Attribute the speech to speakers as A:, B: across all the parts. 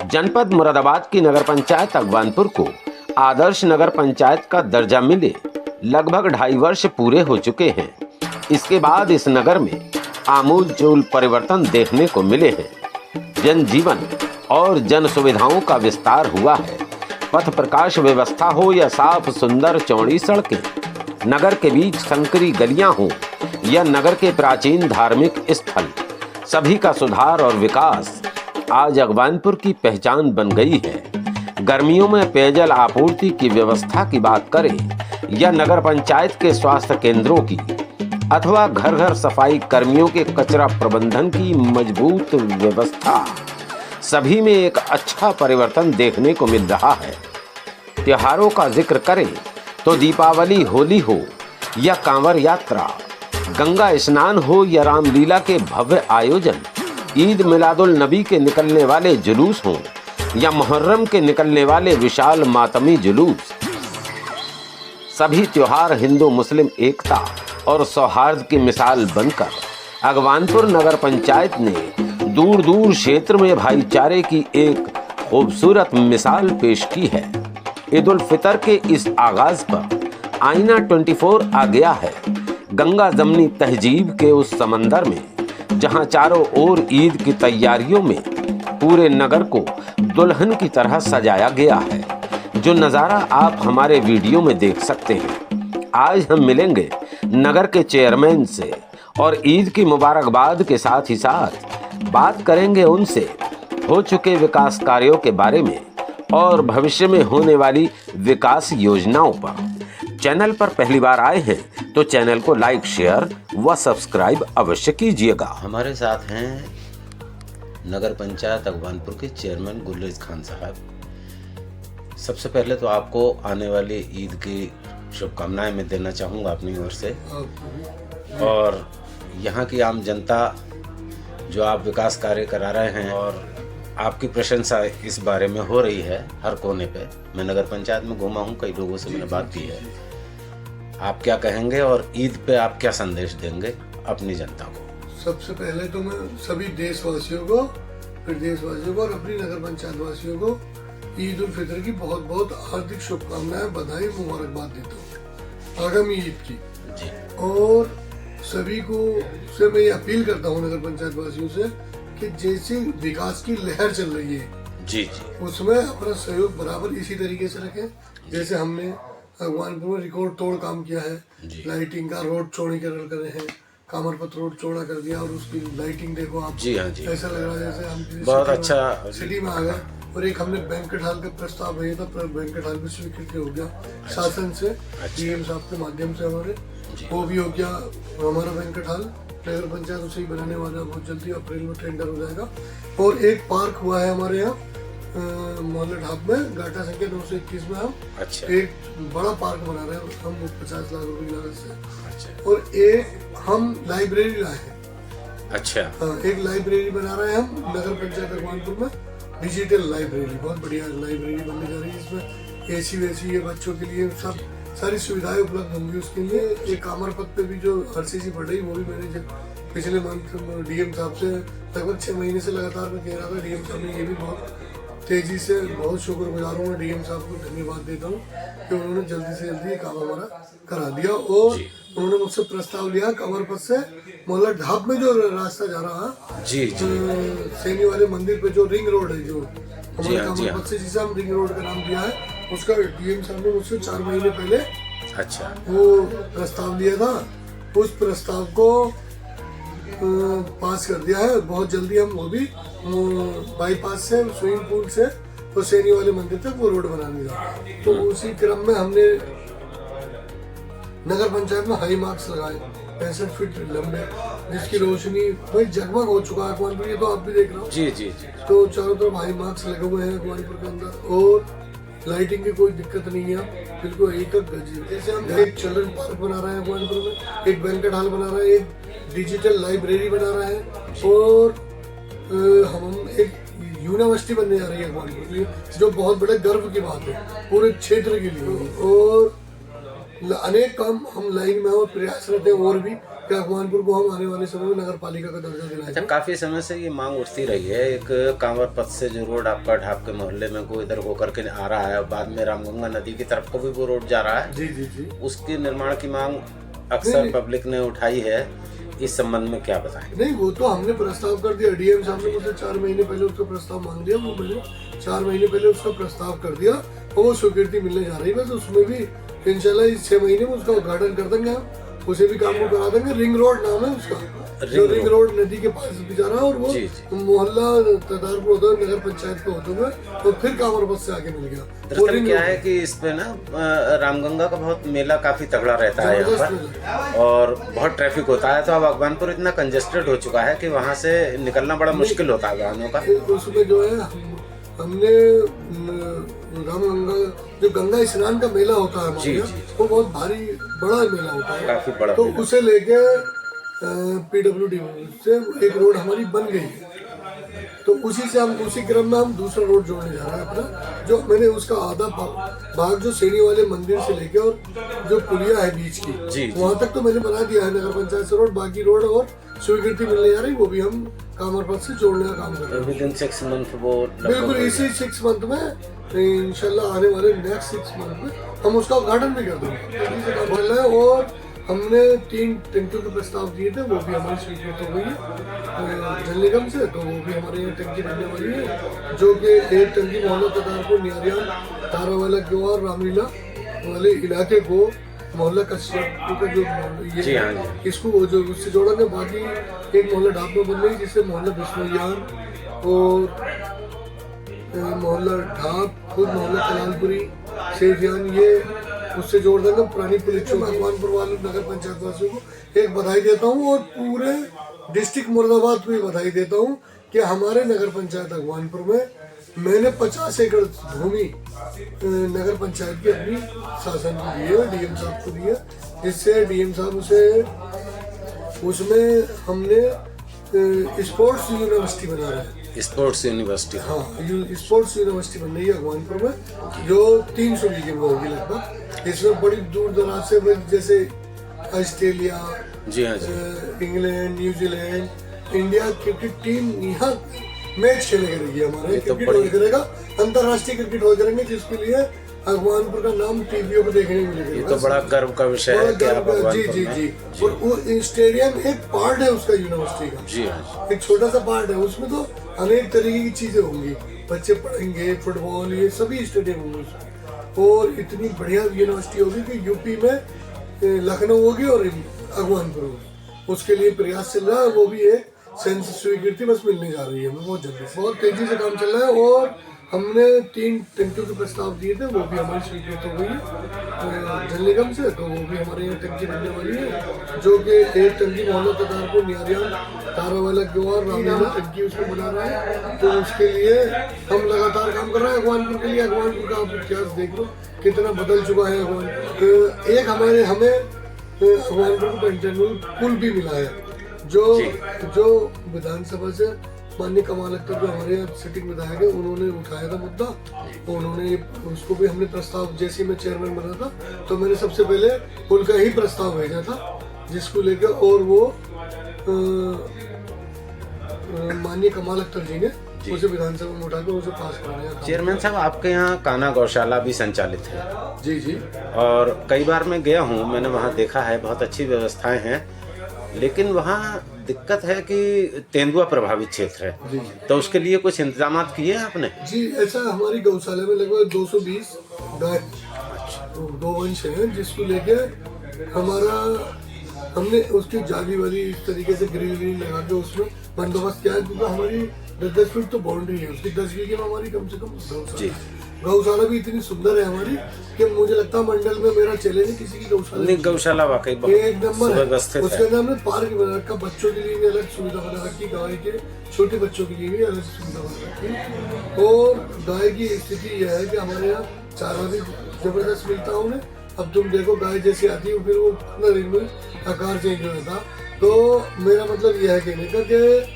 A: जनपद मुरादाबाद की नगर पंचायत अगवानपुर को आदर्श नगर पंचायत का दर्जा मिले लगभग 2.5 वर्ष पूरे हो चुके हैं। इसके बाद इस नगर में आमूल-चूल परिवर्तन देखने को मिले हैं। जनजीवन और जन सुविधाओं का विस्तार हुआ है। पथ प्रकाश व्यवस्था हो या साफ सुंदर चौड़ी सड़कें, नगर के बीच संकरी गलियां हो या नगर के प्राचीन धार्मिक स्थल, सभी का सुधार और विकास आज अगवानपुर की पहचान बन गई है। गर्मियों में पेयजल आपूर्ति की व्यवस्था की बात करें या नगर पंचायत के स्वास्थ्य केंद्रों की अथवा घर घर सफाई कर्मियों के कचरा प्रबंधन की मजबूत व्यवस्था, सभी में एक अच्छा परिवर्तन देखने को मिल रहा है। त्योहारों का जिक्र करें तो दीपावली, होली हो या कांवड़ यात्रा, गंगा स्नान हो या रामलीला के भव्य आयोजन, ईद मिलादुल नबी के निकलने वाले जुलूस हों या मुहर्रम के निकलने वाले विशाल मातमी जुलूस, सभी त्योहार हिंदू मुस्लिम एकता और सौहार्द की मिसाल बनकर अगवानपुर नगर पंचायत ने दूर दूर क्षेत्र में भाईचारे की एक खूबसूरत मिसाल पेश की है। ईद उल फितर के इस आगाज पर आईना 24 आ गया है। गंगा जमनी तहजीब के उस समंदर में जहां चारों ओर ईद की तैयारियों में पूरे नगर को दुल्हन की तरह सजाया गया है, जो नज़ारा आप हमारे वीडियो में देख सकते हैं। आज हम मिलेंगे नगर के चेयरमैन से और ईद की मुबारकबाद के साथ ही साथ बात करेंगे उनसे हो चुके विकास कार्यों के बारे में और भविष्य में होने वाली विकास योजनाओं पर। चैनल पर पहली बार आए हैं तो चैनल को लाइक, शेयर व सब्सक्राइब अवश्य कीजिएगा। हमारे साथ हैं नगर पंचायत अगवानपुर के चेयरमैन गुलरेज खान साहब। सबसे पहले तो आपको आने वाली ईद की शुभकामनाएं मैं देना चाहूँगा अपनी ओर से, और यहाँ की आम जनता जो आप विकास कार्य करा रहे हैं और आपकी प्रशंसा इस बारे में हो रही है हर कोने पे। मैं नगर पंचायत में घूमा हूँ, कई लोगों से मैंने बात की है। आप क्या कहेंगे और ईद पे आप क्या संदेश देंगे अपनी जनता को?
B: सबसे पहले तो मैं सभी देशवासियों को, फिर देशवासियों को और अपनी नगर पंचायत वासियों को ईद उल फितर की बहुत बहुत हार्दिक शुभकामनाएं, बधाई, मुबारकबाद देता हूँ आगामी ईद की
A: जी।
B: और सभी को से मैं ये अपील करता हूँ नगर पंचायत वासियों से कि जैसे विकास की लहर चल रही है
A: जी जी,
B: उसमें अपना सहयोग बराबर इसी तरीके से रखें जैसे हमने अगवानपुर में रिकॉर्ड तोड़ काम किया है। लाइटिंग का रोड चौड़ीकरण कर रहे हैं, कामरपत रोड चौड़ा कर दिया और उसकी लाइटिंग देखो आप।
A: जी हाँ जी,
B: ऐसा लग रहा है जैसे हम
A: बहुत अच्छा
B: सिटी में आ गए। और एक हमने बैंक्वेट हॉल का प्रस्ताव भेजा था, पर बैंक्वेट हॉल भी स्वीकृत हो गया शासन से, डीएम साहब के माध्यम से हमारे, वो भी हो गया हमारा बैंक्वेट हॉल। नगर पंचायत उसे ही बनाने वाला, बहुत जल्दी अप्रैल में टेंडर हो जाएगा। और एक पार्क हुआ है हमारे यहाँ मोहल्ला ढाब में, गाटा संख्या 221 में हम एक बड़ा पार्क बना रहे हैं, हम 50 लाख रुपए की लागत से। और एक हम लाइब्रेरी लाए हैं।
A: अच्छा,
B: एक लाइब्रेरी बना रहे हैं हम नगर पंचायत अगवानपुर में, डिजिटल लाइब्रेरी, बहुत बढ़िया लाइब्रेरी बनने जा रही है। इसमें एसी वेसी है बच्चों के लिए, सब सारी सुविधाएं उपलब्ध होंगी उसके लिए। एक कामरपत पे भी जो RCC बढ़ रही, वो भी मैंने पिछले मंथ डीएम साहब से लगभग 6 महीने से लगातार मैं कह रहा था। डीएम साहब ने ये भी बहुत तेजी से, बहुत शुक्रगुजार हूँ मैं डीएम साहब को, धन्यवाद देता हूँ कि उन्होंने जल्दी से जल्दी ये काम हमारा करा दिया। और उन्होंने मुझसे प्रस्ताव लिया कामरपत से मोहल्ला ढाब में जो रास्ता जा रहा है
A: जी जी,
B: सैनी वाले मंदिर पे जो रिंग रोड है, जो हमारे कामरपत से जिसे हम रिंग रोड का नाम दिया है, उसका डीएम साहब ने मुझसे 4 महीने पहले
A: अच्छा
B: वो प्रस्ताव लिया था। उस प्रस्ताव को पास कर दिया है। बहुत जल्दी हम वो भी बाईपास से, स्विमिंग पूल से तो सैनी वाले मंदिर तक वो रोड बनाने जा रहे हैं। तो उसी क्रम में हमने नगर पंचायत में हाई मार्क्स लगाए 65 फीट लंबे, जिसकी रोशनी भाई जगमग हो चुका है अगवानपुर, ये तो आप भी देख रहे हो।
A: जी जी जी,
B: तो चारों तरफ हाई मार्क्स लगे हुए हैं अगवानपुर के अंदर, और लाइटिंग की कोई दिक्कत नहीं है, बिल्कुल एक गज। जैसे हम एक चिल्ड्रन पार्क बना रहे हैं अगवानपुर में, एक बैंक्वेट हॉल बना रहे हैं, एक डिजिटल लाइब्रेरी बना रहे हैं, और हम एक यूनिवर्सिटी बनने जा रही है अगवानपुर के लिए, जो बहुत बड़े गर्व की बात है पूरे क्षेत्र के लिए। और अनेक काम हम लाइन में और प्रयासरत हैं और भी कि अगवानपुर को हम आने वाले समय में नगर पालिका का दर्जा दिलाएंगे।
A: अच्छा, काफी समय से ये मांग उठती रही है, एक कांवर पथ से जो रोड आपका ढाब के मोहल्ले में को इधर होकर के आ रहा है, बाद में रामगंगा नदी की तरफ को भी वो रोड जा रहा है।
B: जी जी जी।
A: उसके निर्माण की मांग अक्सर पब्लिक ने उठाई है, इस संबंध में क्या बताएं?
B: नहीं, वो तो हमने प्रस्ताव कर दिया, डीएम साहब ने मुझसे 4 महीने पहले उसका प्रस्ताव मांग लिया, वो मैंने 4 महीने पहले उसका प्रस्ताव कर दिया और वो स्वीकृति मिलने जा रही है। बस उसमें भी इंशाल्लाह इस 6 महीने में उसका उद्घाटन कर देंगे हम, उसे भी काम को करा देंगे। रिंग रोड नाम है उसका, जो रिंग रोड नदी के पास भी जा रहा है और वो मोहल्ला तदारपुर होते हुए नगर पंचायत को होते हुए और फिर कांवर पथ से आगे मिल गया।
A: दरअसल क्या है कि इस पे ना रामगंगा का बहुत मेला काफी तगड़ा रहता है यहाँ पर और बहुत ट्रैफिक होता है, तो अब अगवानपुर इतना कंजेस्टेड हो चुका है कि वहाँ से निकलना बड़ा मुश्किल होता है वाहनों का।
B: उसमें जो है हमने रामगंगा जो गंगा स्नान का मेला होता है हमारे यहाँ, वो बहुत भारी बड़ा मेला होता है,
A: काफी बड़ा,
B: तो उसे लेके PWD से एक रोड हमारी बन गई है, तो उसी से हम उसी क्रम में हम दूसरा रोड जोड़ने जा रहे हैं अपना, जो मैंने उसका आधा भाग जो सेनी वाले मंदिर से लेके और जो पुलिया है बीच की वहाँ तक तो मैंने बना दिया है नगर पंचायत से रोड, बाकी रोड और स्वीकृति मिलने जा रही, वो भी हम कांवर पथ से जोड़ने का काम कर रहे हैं।
A: विदिन 6 मंथ वो
B: बिल्कुल इसी 6 मंथ में इंशाल्लाह आने वाले नेक्स्ट 6 मंथ में हम उसका उद्घाटन भी कर देंगे। और हमने 3 टंकियों के प्रस्ताव दिए थे, वो भी हमारी स्वीकृत हो गई है जल निगम से, तो वो भी हमारे यहाँ टंकी बनने वाली है, जो कि 1 टंकी मोहल्ला तदारपुर नियारियान तारावाला ग्वार रामलीला वाले इलाके को मोहल्ला कस्बा का जो ये इसको वो जो उससे जोड़ेंगे। बाकी एक मोहल्ला ढाब में बन रही है जिससे मोहल्ला बिस्मियान और मोहल्ला ढाब खुद मोहल्ला कलालपुरी शेखियान ये उससे जोड़ देंगे। पुरानी पुलिस चौक अगवानपुर वाले नगर पंचायत वासियों को एक बधाई देता हूँ और पूरे डिस्ट्रिक्ट मुरादाबाद को भी बधाई देता हूँ कि हमारे नगर पंचायत अगवानपुर में मैंने 50 एकड़ भूमि नगर पंचायत की अपनी शासन को दी है, डीएम साहब को दी है, जिससे डीएम साहब उसमें हमने स्पोर्ट्स यूनिवर्सिटी बना रहे हैं।
A: स्पोर्ट्स यूनिवर्सिटी,
B: हाँ, स्पोर्ट्स यूनिवर्सिटी बन रही है अगवानपुर में, जो 300 बीघे में होगी लगभग। इसमें बड़ी दूर दराज से जैसे Australia, England, New Zealand, India cricket team यहाँ मैच खेले करेगी, हमारे क्रिकेट हो करेगा, अंतर्राष्ट्रीय क्रिकेट हो करेंगे, जिसके लिए अगवानपुर का नाम टीवीओ पे देखने को मिलेगा।
A: ये तो बड़ा गर्व का विषय है कि आप
B: जी जी जी। और वो स्टेडियम एक पार्ट है उसका यूनिवर्सिटी का,
A: जी हाँ,
B: एक छोटा सा पार्ट है, उसमें तो अनेक तरीके की चीजें होंगी, बच्चे पढ़ेंगे, फुटबॉल, ये सभी स्टेडियम होंगे उसमें। और इतनी बढ़िया यूनिवर्सिटी होगी कि यूपी में लखनऊ होगी और अगवानपुर होगी, उसके लिए प्रयास चल रहा है, वो भी एक सेंस स्वीकृति बस मिलने जा रही है, बहुत जल्दी, बहुत तेजी से काम चल रहा है। और हमने 3 टंकियों के प्रस्ताव दिए थे, वो भी हमारी स्वीकृत हो गई है जल निगम से, तो वो भी हमारे यहाँ टंकी बनने वाली है, जो कि 1 टंकी मोहल्ला तदारपुर नियारियान तारावाला ग्वार रामलीला टंकी उसको बना रहा है, तो उसके लिए हम लगातार काम कर रहे हैं अगवानपुर के लिए। अगवानपुर का आप इतिहास देख लो कितना बदल चुका है अगवानपुर। एक हमें अगवानपुर को पेंटेनल पुल भी मिला है, जो विधानसभा से माननीय कमाल अख्तर जो हमारे यहाँ सिटिंग विधायक है, उन्होंने उठाया था मुद्दा, उन्होंने उसको भी हमने प्रस्ताव, जैसे मैं चेयरमैन बना था तो मैंने सबसे पहले पुल का ही प्रस्ताव भेजा था, जिसको लेकर और वो माननीय कमाल अख्तर जी ने उसे विधानसभा में उठाकर उसे पास कराया।
A: चेयरमैन साहब, आपके यहाँ कान्हा गौशाला भी संचालित है?
B: जी जी,
A: और कई बार मैं गया हूँ, मैंने वहाँ देखा है, बहुत अच्छी व्यवस्थाएं हैं, लेकिन वहाँ दिक्कत है कि तेंदुआ प्रभावित क्षेत्र है,
B: जी,
A: तो उसके लिए कुछ इंतजाम किए हैं आपने?
B: जी, ऐसा हमारी गौशाला में लगभग 220 गाय गोवंश है, जिसको लेके हमने उसकी जाली वाली इस तरीके से ग्रिल लगा के उसमें बंदोबस्त किया है, क्योंकि हमारी 10 फीट तो बाउंड्री है उसकी, 10 बीघे में हमारी कम से कम गौशाला भी इतनी सुंदर है हमारी कि मुझे लगता है मंडल में मेरा चैलेंज है किसी की
A: गौशाला वाकई
B: एक नंबर है।
A: उसके
B: अंदर हमने पार्क बना रखा, बच्चों के लिए भी अलग सुविधा बना रखी, गाय के छोटे बच्चों के लिए भी अलग सुविधा बना रखी। और गाय की स्थिति यह है कि हमारे यहाँ चारा भी जबरदस्त मिलता है उन्हें। अब तुम देखो गाय जैसे आती है फिर वो 15 दिन में आकार चेंज हो जाता। तो मेरा मतलब यह है कहने का कि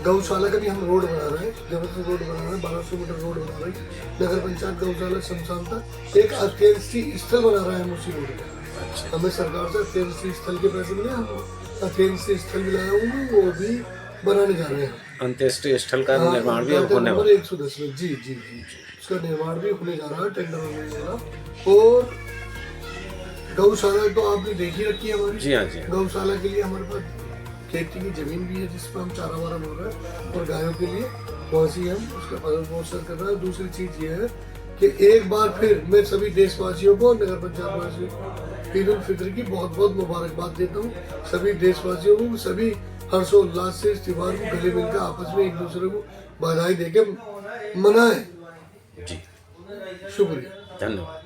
B: गौशाला का भी हम रोड बना रहे हैं, जबरदस्त रोड बना रहे हैं, 1200 मीटर रोड बना रहे हैं, नगर पंचायत गौशाला शमशान तक एक अंत्येष्टि स्थल बना रहे हैं उसी रोड
C: अच्छा।
B: हमें सरकार से अंत्येष्टि स्थल के पैसे मिले, हम अंत्येष्टि स्थल भी लाया हूँ, वो भी बनाने जा रहे हैं।
C: अंत्येष्टि स्थल का
B: हाँ,
C: निर्माण भी अब
B: गार्डन
C: होने
B: नंबर
C: वाला है।
B: 110 में, जी जी जी, उसका निर्माण भी होने जा रहा है, टेंडर होने जा रहा है। और गौशाला तो आपने देखी रखी है हमारी।
C: जी हाँ, जी हाँ।
B: गौशाला के लिए हमारे पास खेती की जमीन भी है, जिसपे हम चारा वारा बो रहे हैं, और गायों के लिए वहाँ से हम उसका पालन पोषण कर रहे हैं। दूसरी चीज ये है कि एक बार फिर मैं सभी देशवासियों को, नगर पंचायत वासियों को ईद उल फित्र की बहुत बहुत मुबारकबाद देता हूँ। सभी देशवासियों को सभी हर्षोल्लास से इस त्योहार को गले मिलकर आपस में एक दूसरे को बधाई देके मनाएं।
C: जी,
B: शुक्रिया।
C: धन्यवाद।